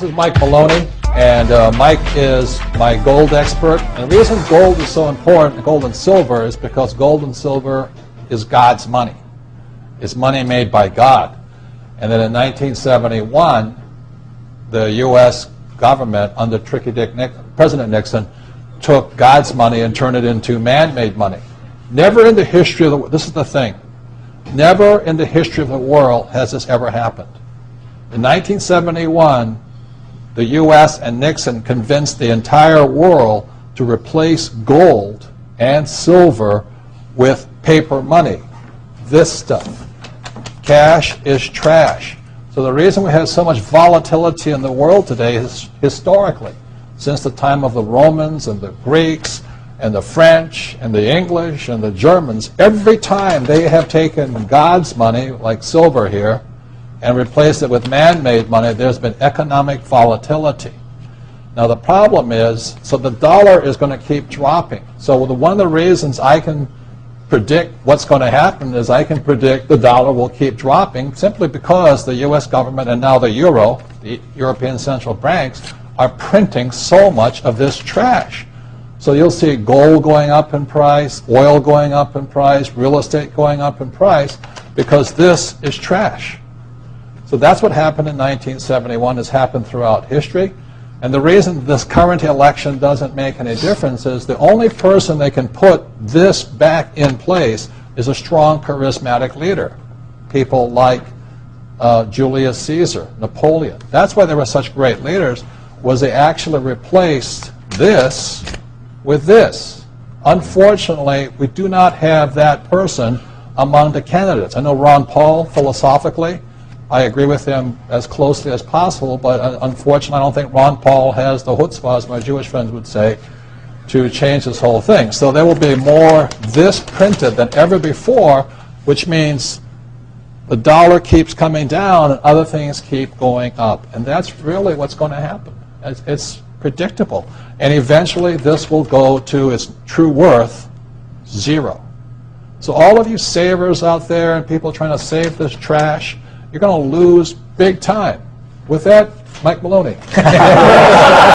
is Mike Maloney, and Mike is my gold expert. And the reason gold is so important, gold and silver, is because gold and silver is God's money. It's money made by God. And then in 1971, the U.S. government, under President Nixon, took God's money and turned it into man-made money. Never in the history of the world, this is the thing, never in the history of the world has this ever happened. In 1971, the U.S. and Nixon convinced the entire world to replace gold and silver with paper money. This stuff. Cash is trash. So the reason we have so much volatility in the world today is historically, since the time of the Romans and the Greeks and the French and the English and the Germans, every time they have taken God's money, like silver here, and replaced it with man-made money, there's been economic volatility. Now the problem is, so the dollar is going to keep dropping. So one of the reasons I can predict what's going to happen is I can predict the dollar will keep dropping simply because the U.S. government and now the euro, the European central banks, are printing so much of this trash. So you'll see gold going up in price, oil going up in price, real estate going up in price, because this is trash. So that's what happened in 1971, has happened throughout history. And the reason this current election doesn't make any difference is the only person they can put this back in place is a strong, charismatic leader. People like Julius Caesar, Napoleon. That's why they were such great leaders, was they actually replaced this with this. Unfortunately, we do not have that person among the candidates. I know Ron Paul, philosophically, I agree with him as closely as possible, but unfortunately I don't think Ron Paul has the chutzpah, as my Jewish friends would say, to change this whole thing. So there will be more this printed than ever before, which means the dollar keeps coming down and other things keep going up. And that's really what's going to happen. It's predictable. And eventually this will go to its true worth, zero. So all of you savers out there and people trying to save this trash, you're going to lose big time. With that, Mike Maloney.